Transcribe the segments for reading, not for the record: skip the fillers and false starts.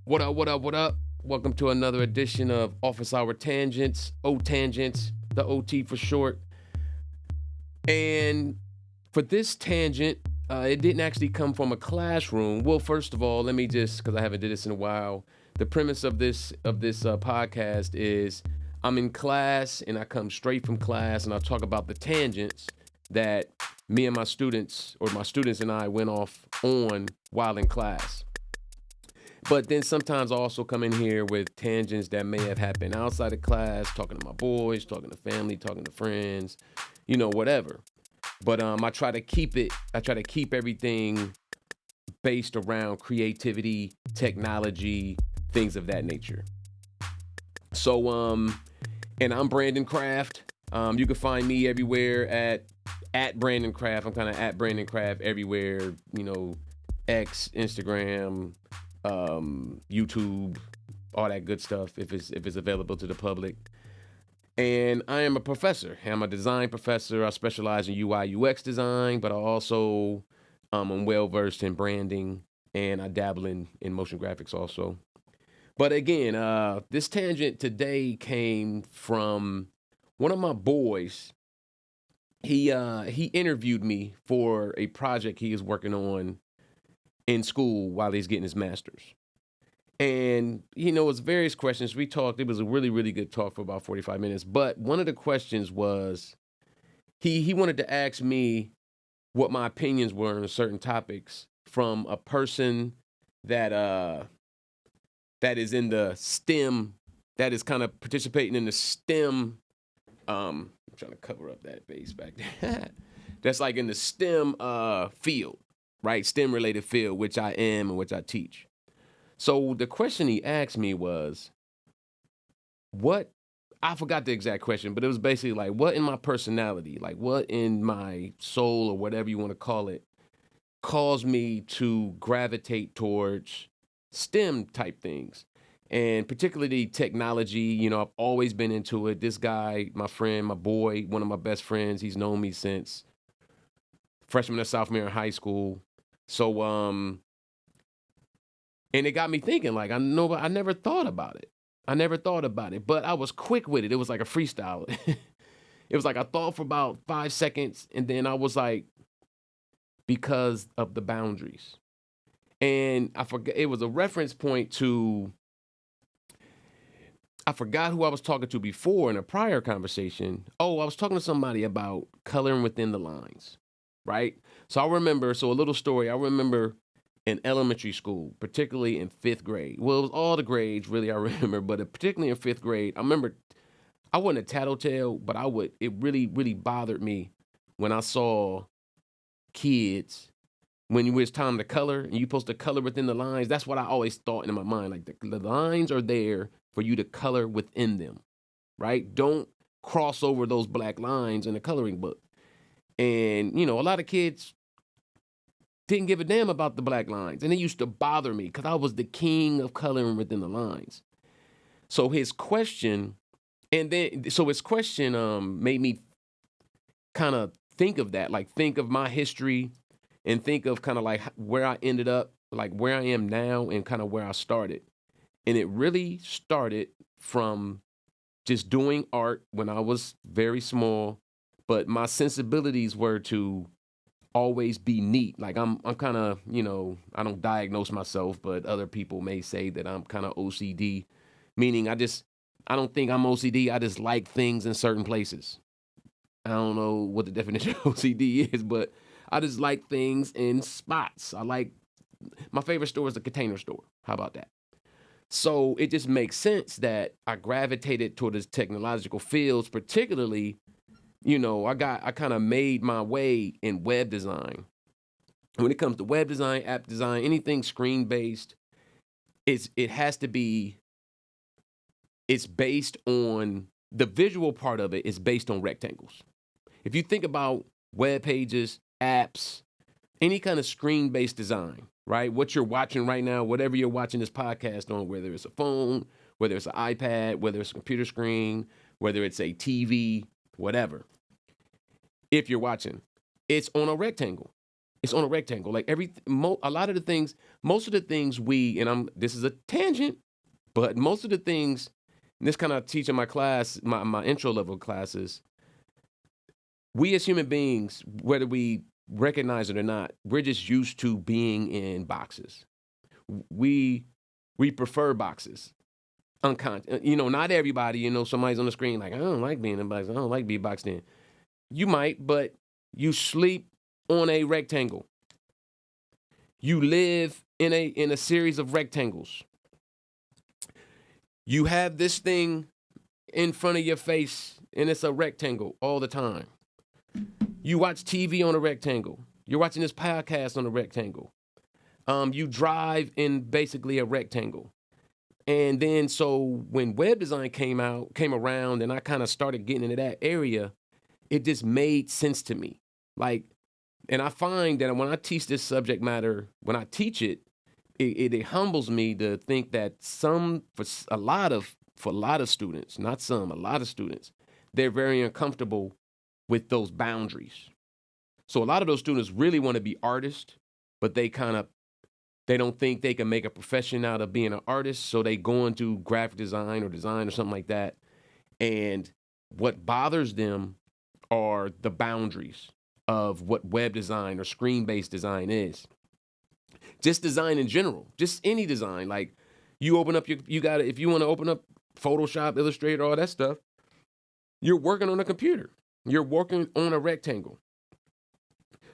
What up, what up, what up? Welcome to another edition of Office Hour Tangents, O Tangents, the OT for short. And for this tangent, it didn't actually come from a classroom. Well, first of all, let me just, because I haven't did this in a while, the premise of this podcast is I'm in class and I come straight from class and I talk about the tangents that me and my students, or my students and I, went off on while in class. But then sometimes I also come in here with tangents that may have happened outside of class, talking to my boys, talking to family, talking to friends, whatever. But I try to keep everything based around creativity, technology, things of that nature. So and I'm Brandan Craft. You can find me everywhere at Brandan Craft. I'm kind of at Brandan Craft everywhere, X, Instagram, YouTube, all that good stuff if it's available to the public. And I am a professor. I'm a design professor. I specialize in UI UX design, but I also am well versed in branding and I dabble in motion graphics also. But again, this tangent today came from one of my boys. He interviewed me for a project he is working on in school while he's getting his master's. And it was various questions. We talked. It was a really, really good talk for about 45 minutes. But one of the questions was he wanted to ask me what my opinions were on certain topics from a person that is in the STEM, that is kind of participating in the STEM. I'm trying to cover up that base back there. That's like in the STEM field, right? STEM related field, which I am and which I teach. So the question he asked me was, what, I forgot the exact question, but it was basically like, what in my personality, like what in my soul or whatever you want to call it, caused me to gravitate towards STEM type things. And particularly technology, I've always been into it. This guy, my friend, my boy, one of my best friends, he's known me since freshman or sophomore in high school. So, and it got me thinking, like, I never thought about it. I never thought about it, but I was quick with it. It was like a freestyle. It was like I thought for about 5 seconds, and then I was like, because of the boundaries. And I forgot, it was a reference point to, I forgot who I was talking to before in a prior conversation. Oh, I was talking to somebody about coloring within the lines, right? So a little story. I remember in elementary school, particularly in fifth grade. Well, it was all the grades, really, I remember, but particularly in fifth grade, I remember I wasn't a tattletale, but it really, really bothered me when I saw kids, when it was time to color and you're supposed to color within the lines. That's what I always thought in my mind. Like the lines are there for you to color within them, right? Don't cross over those black lines in a coloring book. And, a lot of kids didn't give a damn about the black lines. And it used to bother me because I was the king of coloring within the lines. So his question, made me kind of think of that, like think of my history and think of kind of like where I ended up, like where I am now and kind of where I started. And it really started from just doing art when I was very small, but my sensibilities were to always be neat. Like I'm kind of, I don't diagnose myself, but other people may say that I'm kind of OCD, meaning I don't think I'm OCD. I just like things in certain places. I don't know what the definition of OCD is, but I just like things in spots. My favorite store is the Container Store. How about that? So it just makes sense that I gravitated toward this technological fields, particularly, I kind of made my way in web design. When it comes to web design, app design, anything screen based, it has to be, it's based on, the visual part of it is based on rectangles. If you think about web pages, apps, any kind of screen based design, right? What you're watching right now, whatever you're watching this podcast on, whether it's a phone, whether it's an iPad, whether it's a computer screen, whether it's a TV, whatever. If you're watching, it's on a rectangle. It's on a rectangle. Like a lot of the things, most of the things this is a tangent, but most of the things, and this kind of teaching my class, my intro level classes, we as human beings, whether we recognize it or not, we're just used to being in boxes. We we prefer boxes. Unconscious, not everybody. Somebody's on the screen like, I don't like being in boxes. I don't like being boxed in. You might, but you sleep on a rectangle. You live in a series of rectangles. You have this thing in front of your face, and it's a rectangle all the time. You watch TV on a rectangle. You're watching this podcast on a rectangle. You drive in basically a rectangle. And then so when web design came around, and I kind of started getting into that area, it just made sense to me. Like, and I find that when I teach this subject matter, when I teach it, it humbles me to think that for a lot of students, not some, a lot of students, they're very uncomfortable with those boundaries. So a lot of those students really want to be artists, but they don't think they can make a profession out of being an artist, so they go into graphic design or something like that. And what bothers them are the boundaries of what web design or screen-based design is. Just design in general, just any design. Like you open up if you want to open up Photoshop, Illustrator, all that stuff, you're working on a computer. You're working on a rectangle.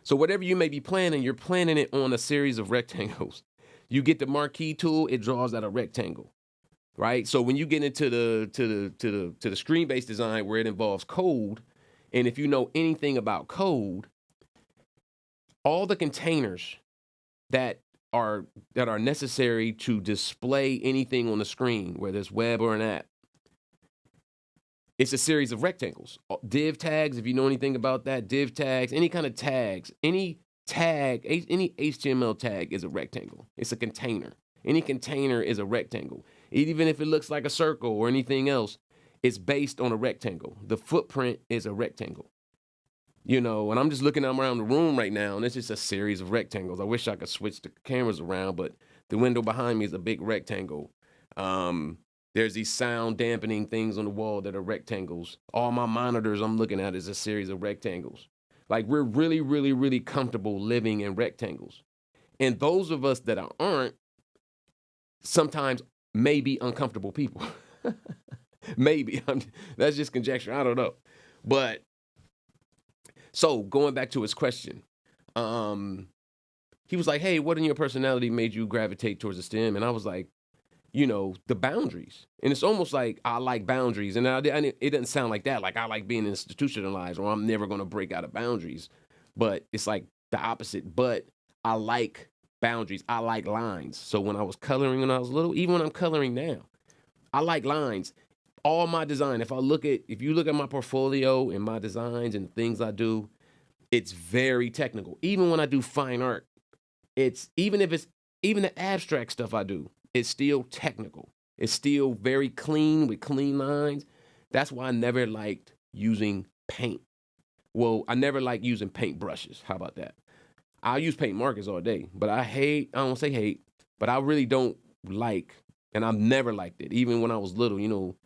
So whatever you may be planning, you're planning it on a series of rectangles. You get the marquee tool, it draws out a rectangle, right? So when you get into the screen-based design where it involves code, and if you know anything about code, all the containers that are necessary to display anything on the screen, whether it's web or an app, it's a series of rectangles. Div tags, if you know anything about that, div tags, any kind of tags, any HTML tag is a rectangle. It's a container. Any container is a rectangle. Even if it looks like a circle or anything else, it's based on a rectangle. The footprint is a rectangle. And I'm just looking around the room right now, and it's just a series of rectangles. I wish I could switch the cameras around, but the window behind me is a big rectangle. There's these sound dampening things on the wall that are rectangles. All my monitors I'm looking at is a series of rectangles. Like, we're really, really, really comfortable living in rectangles. And those of us that aren't sometimes may be uncomfortable people. Maybe. That's just conjecture. I don't know. But so going back to his question, he was like, hey, what in your personality made you gravitate towards the STEM? And I was like, the boundaries. And it's almost like I like boundaries. And it doesn't sound like that. Like I like being institutionalized, or I'm never going to break out of boundaries. But it's like the opposite. But I like boundaries. I like lines. So when I was coloring when I was little, even when I'm coloring now, I like lines. All my design, if you look at my portfolio and my designs and things I do, it's very technical. Even when I do fine art, even the abstract stuff I do, it's still technical. It's still very clean with clean lines. That's why I never liked using paint. Well, I never liked using paint brushes. How about that? I'll use paint markers all day, but I don't say hate, but I really don't like, and I've never liked it. Even when I was little,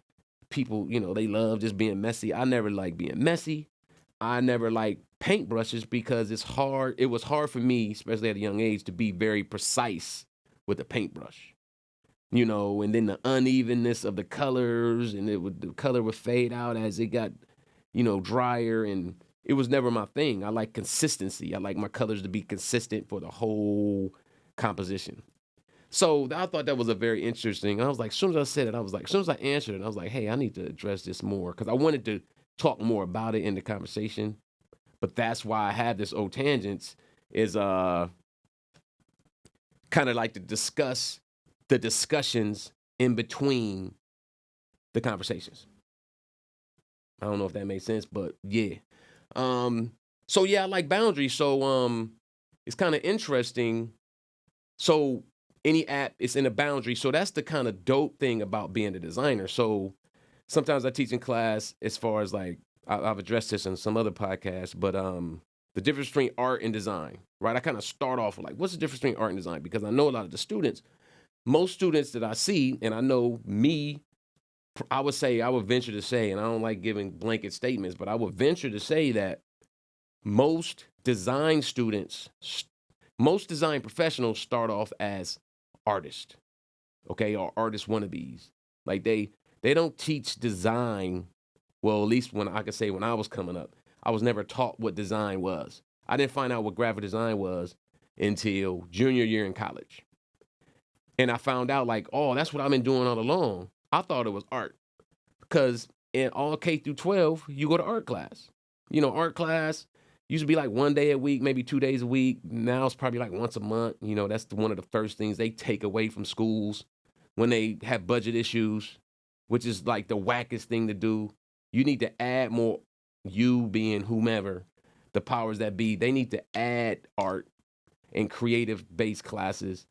people, they love just being messy. I never liked being messy. I never liked paint brushes because it's hard. It was hard for me, especially at a young age, to be very precise with a paintbrush. And then the unevenness of the colors, and the color would fade out as it got, drier, and it was never my thing. I like consistency. I like my colors to be consistent for the whole composition. So I thought that was a very interesting. I was like, as soon as I said it, I was like, as soon as I answered it, I was like, hey, I need to address this more because I wanted to talk more about it in the conversation. But that's why I have this old tangents is kind of like to discuss the discussions in between the conversations. I don't know if that makes sense, but yeah. So yeah, I like boundaries. So it's kind of interesting. So any app is in a boundary. So that's the kind of dope thing about being a designer. So sometimes I teach in class as far as like I've addressed this in some other podcasts, but the difference between art and design, right? I kind of start off with like, what's the difference between art and design? Because I know a lot of the students, most students that I see, and I know me, I would say, I would venture to say, and I don't like giving blanket statements, but I would venture to say that most design students, most design professionals start off as artists, okay, or artist wannabes. Like they don't teach design. Well, at least when I could say when I was coming up, I was never taught what design was. I didn't find out what graphic design was until junior year in college. And I found out like, oh, that's what I've been doing all along. I thought it was art because in all K through 12, you go to art class. Art class used to be like 1 day a week, maybe 2 days a week. Now it's probably like once a month. That's one of the first things they take away from schools when they have budget issues, which is like the wackest thing to do. You need to add more, you being whomever, the powers that be, they need to add art and creative based classes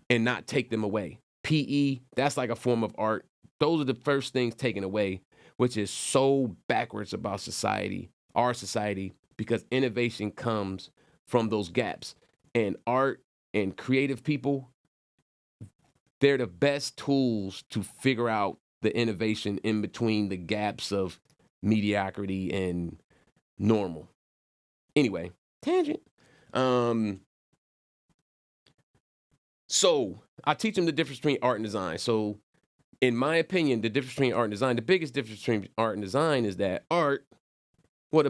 and not take them away. PE, that's like a form of art. Those are the first things taken away, which is so backwards about society, our society, because innovation comes from those gaps. And art and creative people, they're the best tools to figure out the innovation in between the gaps of mediocrity and normal. Anyway, tangent. So I teach them the difference between art and design. So in my opinion, the difference between art and design, the biggest difference between art and design is that art, what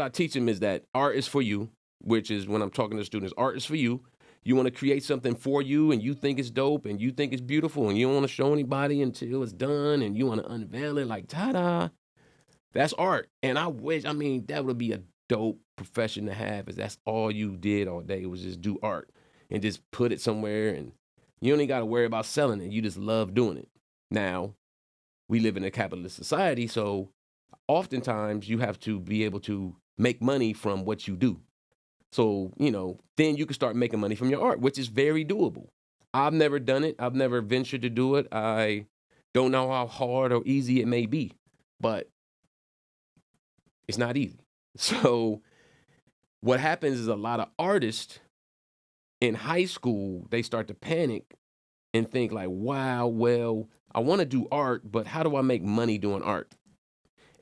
I teach them is that art is for you, which is when I'm talking to students, art is for you. You want to create something for you and you think it's dope and you think it's beautiful and you don't want to show anybody until it's done and you want to unveil it like, ta-da. That's art. And that would be a dope profession to have is that's all you did all day was just do art and just put it somewhere and you only got to worry about selling it. You just love doing it. Now, we live in a capitalist society, so oftentimes you have to be able to make money from what you do. So, then you can start making money from your art, which is very doable. I've never done it. I've never ventured to do it. I don't know how hard or easy it may be, but it's not easy. So, what happens is a lot of artists in high school, they start to panic and think like, wow, well, I want to do art, but how do I make money doing art?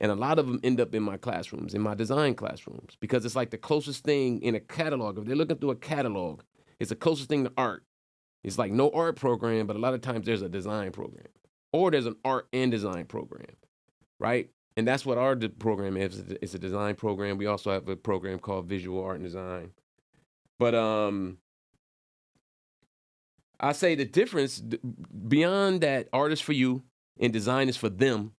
And a lot of them end up in my classrooms, in my design classrooms, because it's like the closest thing in a catalog. If they're looking through a catalog, it's the closest thing to art. It's like no art program, but a lot of times there's a design program or there's an art and design program, right? And that's what our program is. It's a design program. We also have a program called Visual Art and Design. But I say the difference beyond that, art is for you and design is for them,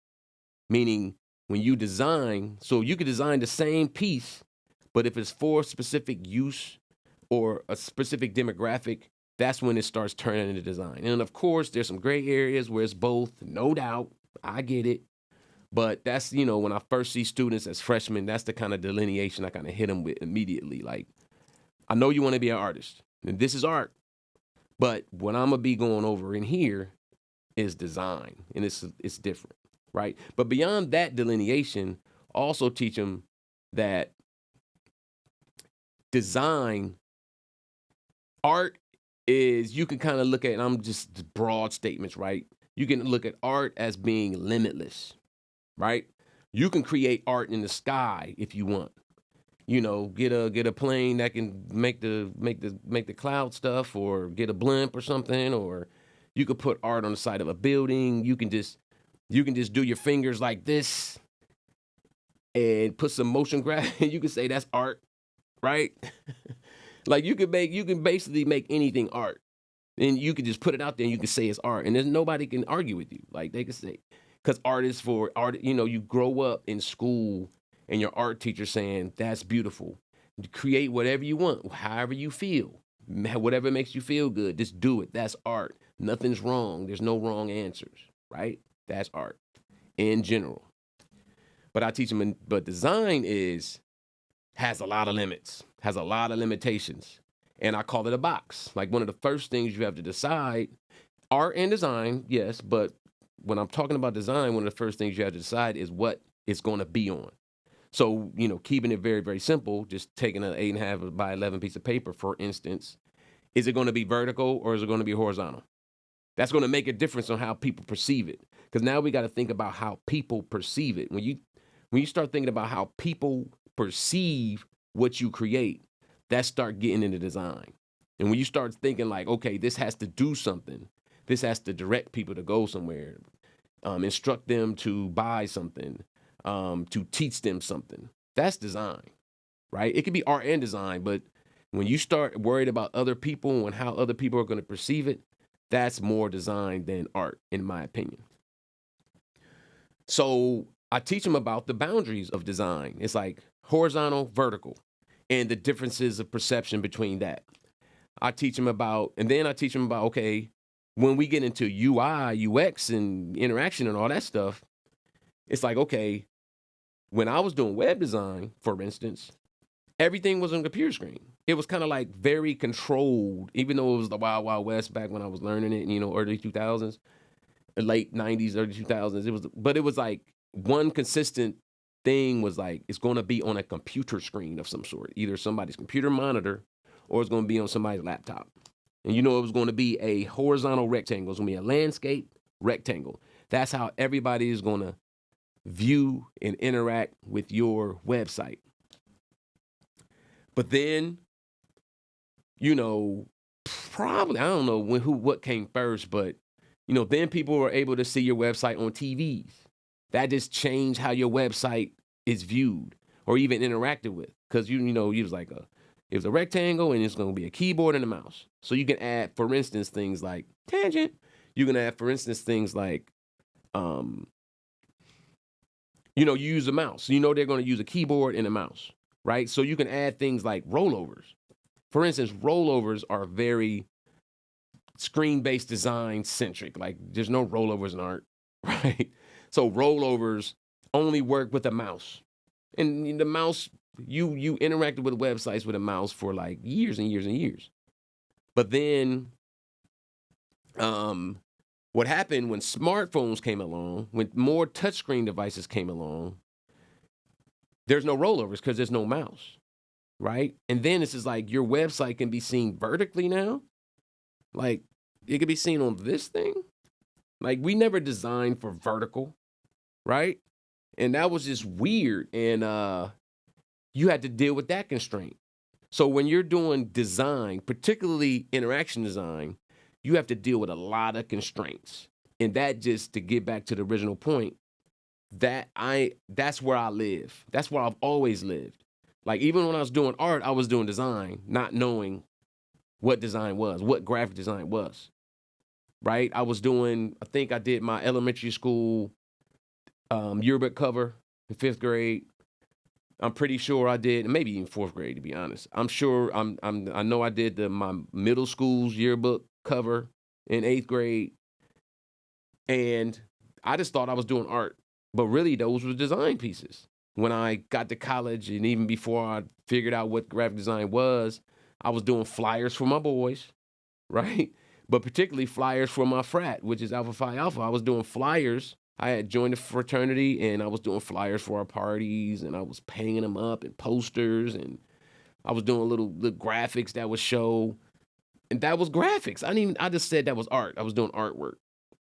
meaning when you design, so you could design the same piece, but if it's for specific use or a specific demographic, that's when it starts turning into design. And of course, there's some gray areas where it's both, no doubt. I get it. But that's, when I first see students as freshmen, that's the kind of delineation I kind of hit them with immediately. Like, I know you want to be an artist, and this is art. But what I'm going to be going over in here is design, and it's different, right? But beyond that delineation, also teach them that design, art is, you can kind of look at, and I'm just broad statements, right? You can look at art as being limitless, right? You can create art in the sky if you want. Get a plane that can make the cloud stuff, or get a blimp or something, or you could put art on the side of a building. You can just do your fingers like this and put some motion graphics, and you can say that's art, right? Like you can basically make anything art, and you can just put it out there and you can say it's art, and there's nobody can argue with you. Like they can say, because art is for art. You grow up in school and your art teacher saying, that's beautiful. Create whatever you want, however you feel, whatever makes you feel good, just do it. That's art. Nothing's wrong. There's no wrong answers, right? That's art in general. But I teach them, but design has a lot of limits, has a lot of limitations. And I call it a box. Like one of the first things you have to decide, art and design, yes, but when I'm talking about design, one of the first things you have to decide is what it's going to be on. So, keeping it very, very simple, just taking an 8.5 by 11 piece of paper, for instance, is it going to be vertical or is it going to be horizontal? That's going to make a difference on how people perceive it. Because now we got to think about how people perceive it. When you start thinking about how people perceive what you create, that start getting into design. And when you start thinking like, okay, this has to do something, this has to direct people to go somewhere, instruct them to buy something, to teach them something. That's design, right? It could be art and design, but when you start worried about other people and how other people are going to perceive it, that's more design than art, in my opinion. So I teach them about the boundaries of design. It's like horizontal, vertical, and the differences of perception between that. And then I teach them about, okay, when we get into UI, UX, and interaction and all that stuff, it's like, okay, when I was doing web design, for instance, everything was on a computer screen. It was kind of like very controlled, even though it was the wild, wild west back when I was learning it, early 2000s, late 90s, early 2000s. It was like one consistent thing was like, it's going to be on a computer screen of some sort, either somebody's computer monitor or it's going to be on somebody's laptop. And it was going to be a horizontal rectangle. It's going to be a landscape rectangle. That's how everybody is going to view and interact with your website. But then, probably, I don't know what came first, but then people were able to see your website on TVs. That just changed how your website is viewed or even interacted with. Because it was a rectangle and it's going to be a keyboard and a mouse. So you can add, for instance, things like tangent. You can add, for instance, things like, you use a mouse. They're going to use a keyboard and a mouse, right? So you can add things like rollovers. For instance, rollovers are very screen-based design centric. Like there's no rollovers in art, right? So rollovers only work with a mouse. And the mouse, you interacted with websites with a mouse for like years and years and years. But then what happened when smartphones came along, when more touchscreen devices came along, there's no rollovers because there's no mouse, right? And then it's just like your website can be seen vertically now. Like it could be seen on this thing. Like we never designed for vertical, right? And that was just weird. And you had to deal with that constraint. So when you're doing design, particularly interaction design, you have to deal with a lot of constraints. And that, just to get back to the original point, that's where I live. That's where I've always lived. Like even when I was doing art, I was doing design, not knowing what design was, what graphic design was. Right? I think I did my elementary school yearbook cover in 5th grade. I'm pretty sure I did, maybe even 4th grade, to be honest. I'm sure I know I did my middle school's yearbook cover in 8th grade. And I just thought I was doing art. But really, those were design pieces. When I got to college, and even before I figured out what graphic design was, I was doing flyers for my boys, right? But particularly flyers for my frat, which is Alpha Phi Alpha. I was doing flyers. I had joined a fraternity, and I was doing flyers for our parties, and I was hanging them up and posters, and I was doing little graphics that would show, and that was graphics. I just said that was art. I was doing artwork,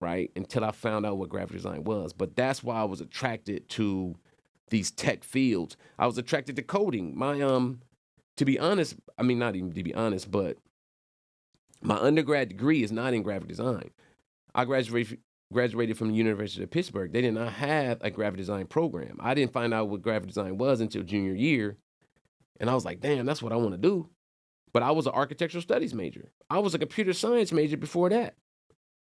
right? Until I found out what graphic design was. But that's why I was attracted to these tech fields. I was attracted to coding. To be honest, I mean, not even to be honest, but my undergrad degree is not in graphic design. I graduated from the University of Pittsburgh. They did not have a graphic design program. I didn't find out what graphic design was until junior year. And I was like, damn, that's what I want to do. But I was an architectural studies major. I was a computer science major before that.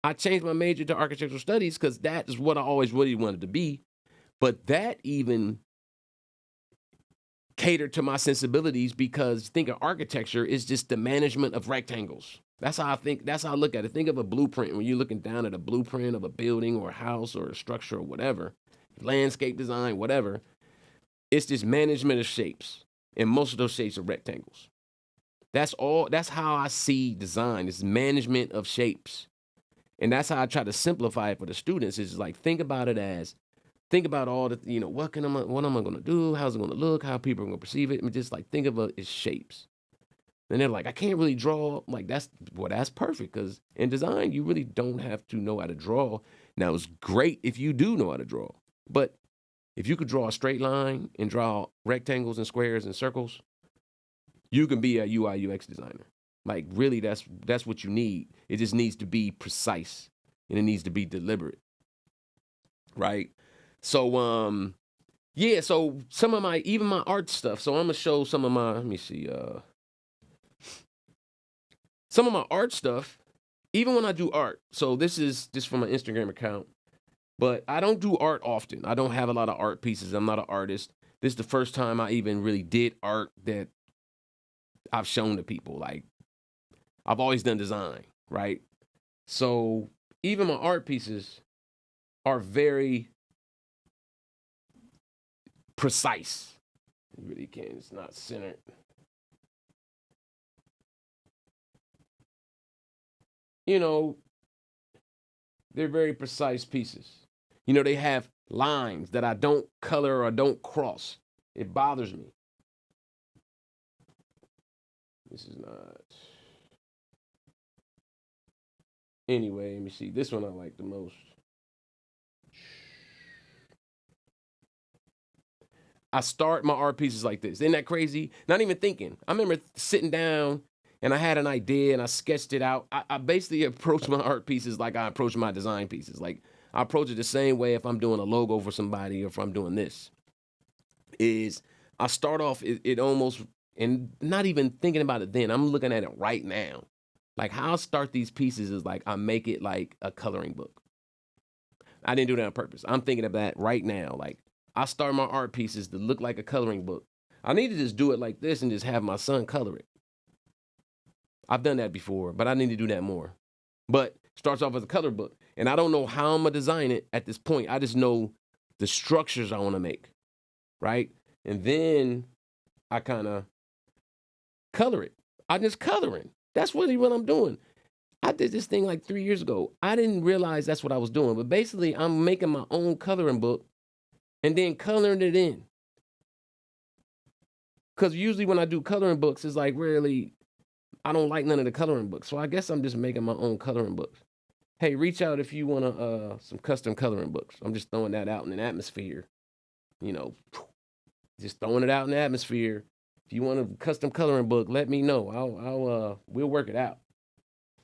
I changed my major to architectural studies because that is what I always really wanted to be. But that even catered to my sensibilities because think of architecture is just the management of rectangles. That's how I think. That's how I look at it. Think of a blueprint. When you're looking down at a blueprint of a building or a house or a structure or whatever, landscape design, whatever, it's just management of shapes. And most of those shapes are rectangles. That's all. That's how I see design. It's management of shapes. And that's how I try to simplify it for the students. Is like, think about it as Think about all the, what am I gonna do? How's it gonna look? How people are gonna perceive it? I mean, just like think of its shapes. And they're like, I can't really draw. Like that's perfect because in design you really don't have to know how to draw. Now it's great if you do know how to draw, but if you could draw a straight line and draw rectangles and squares and circles, you can be a UI UX designer. Like really, that's what you need. It just needs to be precise and it needs to be deliberate, right? So yeah, so some of my even my art stuff. So I'm gonna show some of my let me see some of my art stuff. Even when I do art, so this is just from my Instagram account, but I don't do art often. I don't have a lot of art pieces. I'm not an artist. This is the first time I even really did art that I've shown to people. Like I've always done design, right? So even my art pieces are very precise. You really can't. It's not centered. You know, they're very precise pieces. They have lines that I don't color or don't cross. It bothers me. This is not. Anyway, let me see. This one I like the most. I start my art pieces like this. Isn't that crazy? Not even thinking. I remember sitting down and I had an idea and I sketched it out. I basically approach my art pieces like I approach my design pieces. Like I approach it the same way if I'm doing a logo for somebody or if I'm doing this. Is I start off it almost and not even thinking about it then. I'm looking at it right now. Like how I start these pieces is like I make it like a coloring book. I didn't do that on purpose. I'm thinking of that right now. Like I start my art pieces to look like a coloring book. I need to just do it like this and just have my son color it. I've done that before, but I need to do that more. But starts off as a color book. And I don't know how I'm gonna design it at this point. I just know the structures I want to make. Right? And then I kind of color it. I just coloring. That's really what I'm doing. I did this thing like 3 years ago. I didn't realize that's what I was doing. But basically, I'm making my own coloring book and then coloring it in. Because usually when I do coloring books, it's like really, I don't like none of the coloring books. So I guess I'm just making my own coloring books. Hey, reach out if you want some custom coloring books. I'm just throwing that out in an atmosphere. You know, just throwing it out in the atmosphere. If you want a custom coloring book, let me know. We'll work it out.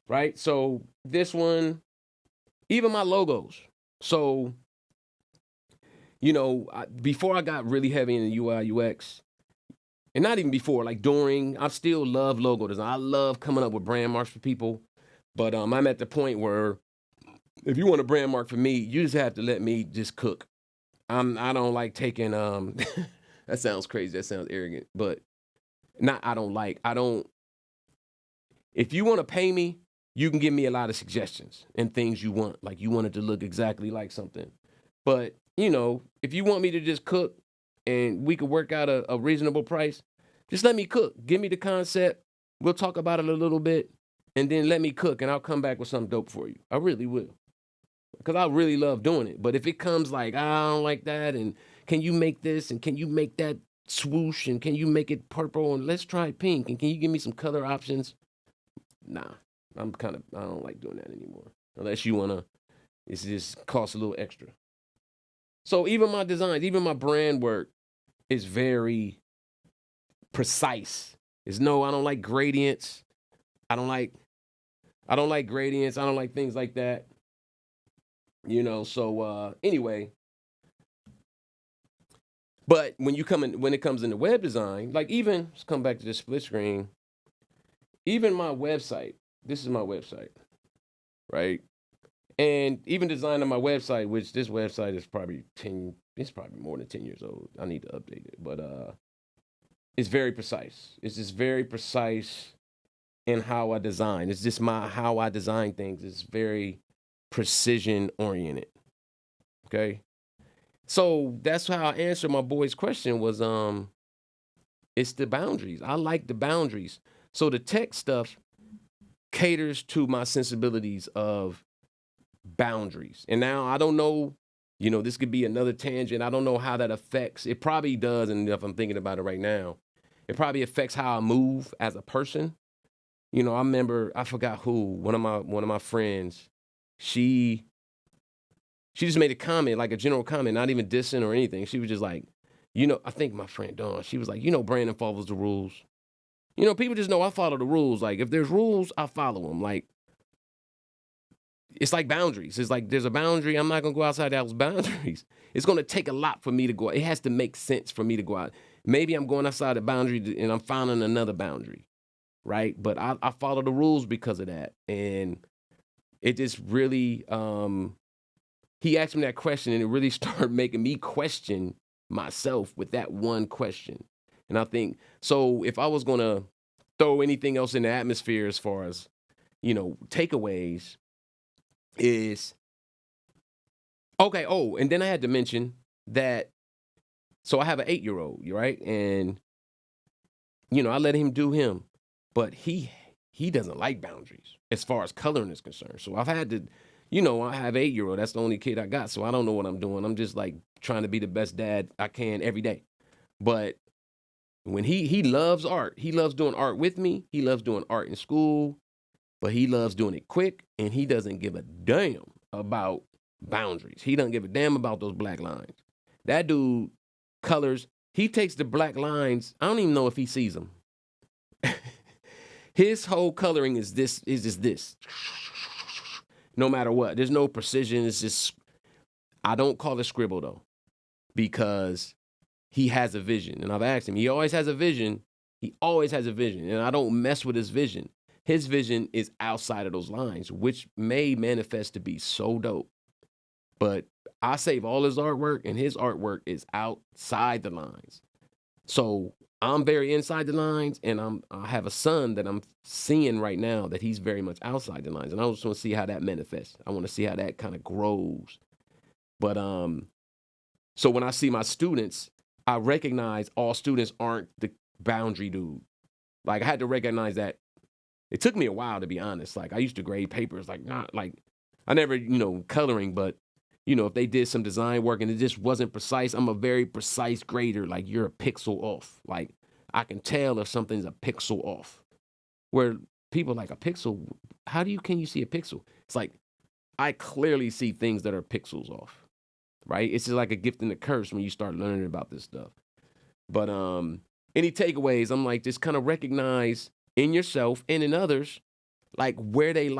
Right? So this one, even my logos. So, before I got really heavy in the UI UX, and not even before, like during, I still love logo design. I love coming up with brand marks for people. But I'm at the point where if you want a brand mark for me, you just have to let me just cook. I don't like taking that sounds crazy, that sounds arrogant, but not I don't if you want to pay me, you can give me a lot of suggestions and things you want. Like you want it to look exactly like something. But, if you want me to just cook and we could work out a reasonable price, just let me cook. Give me the concept. We'll talk about it a little bit and then let me cook and I'll come back with something dope for you. I really will. Because I really love doing it. But if it comes like, I don't like that, and can you make this, and can you make that swoosh, and can you make it purple, and let's try pink, and can you give me some color options? Nah, I don't like doing that anymore. Unless you want to, it's just costs a little extra. So even my designs, even my brand work is very precise. I don't like gradients. I don't like, I don't like gradients. I don't like things like that. So anyway, but when it comes into web design, like even let's come back to this split screen, even my website, this is my website, right? And even designing my website, which this website is probably it's probably more than 10 years old. I need to update it. But it's very precise. It's just very precise in how I design. It's just how I design things. It's very precision oriented. Okay. So that's how I answered my boy's question was it's the boundaries. I like the boundaries. So the tech stuff caters to my sensibilities of boundaries. And now I don't know This could be another tangent. I don't know how that affects. It probably does, and if I'm thinking about it right now, it probably affects how I move as a person. I remember I forgot who one of my friends. She just made a comment, like a general comment, not even dissing or anything. She was just like, I think my friend Dawn. She was like, Brandon follows the rules. People just know I follow the rules. Like if there's rules, I follow them. Like it's like boundaries. It's like there's a boundary. I'm not gonna go outside those boundaries. It's gonna take a lot for me to go out. It has to make sense for me to go out. Maybe I'm going outside the boundary and I'm finding another boundary, right? But I follow the rules because of that. And it just really, he asked me that question and it really started making me question myself with that one question. And I think, so if I was gonna throw anything else in the atmosphere as far as, takeaways is, okay, oh, and then I had to mention that, so I have an 8-year-old, right? And, I let him do him, but he doesn't like boundaries as far as coloring is concerned. So I've had to, I have an 8-year-old. That's the only kid I got. So I don't know what I'm doing. I'm just like trying to be the best dad I can every day. But when he loves art, he loves doing art with me. He loves doing art in school, but he loves doing it quick, and he doesn't give a damn about boundaries. He doesn't give a damn about those black lines. That dude colors. He takes the black lines. I don't even know if he sees them. His whole coloring is just this. No matter what. There's no precision. It's just, I don't call it scribble though, because he has a vision. And I've asked him, he always has a vision. He always has a vision. And I don't mess with his vision. His vision is outside of those lines, which may manifest to be so dope. But I save all his artwork, and his artwork is outside the lines. So I'm very inside the lines, and I have a son that I'm seeing right now that he's very much outside the lines. And I just want to see how that manifests. I want to see how that kind of grows. But so when I see my students, I recognize all students aren't the boundary dude. Like I had to recognize that. It took me a while, to be honest. Like I used to grade papers, like not like I never, coloring, but if they did some design work and it just wasn't precise, I'm a very precise grader. Like you're a pixel off. Like I can tell if something's a pixel off. Where people like a pixel, can you see a pixel? It's like I clearly see things that are pixels off. Right? It's just like a gift and a curse when you start learning about this stuff. But any takeaways, I'm like, just kind of recognize in yourself and in others, like where they're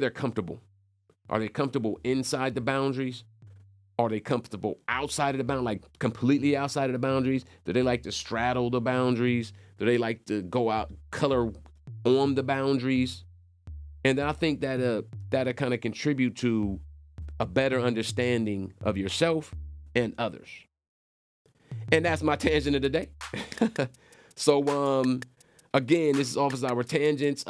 comfortable. Are they comfortable inside the boundaries? Are they comfortable outside of the boundaries, like completely outside of the boundaries? Do they like to straddle the boundaries? Do they like to go out, color on the boundaries? And then I think that'll kind of contribute to a better understanding of yourself and others. And that's my tangent of the day. So, again, this is Office Hour Tangents.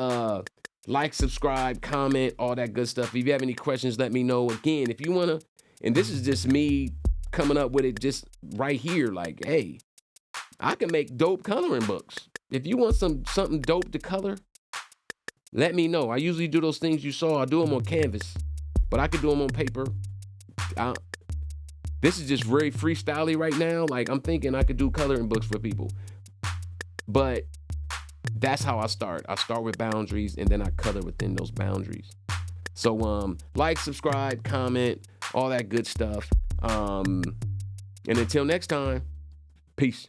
Like, subscribe, comment, all that good stuff. If you have any questions, let me know. Again, if you want to, and this is just me coming up with it just right here, like, hey, I can make dope coloring books. If you want something dope to color, let me know. I usually do those things you saw. I do them on canvas, but I could do them on paper. This is just very freestyly right now. Like, I'm thinking I could do coloring books for people. But that's how I start. I start with boundaries, and then I color within those boundaries. So, like, subscribe, comment, all that good stuff. And until next time, peace.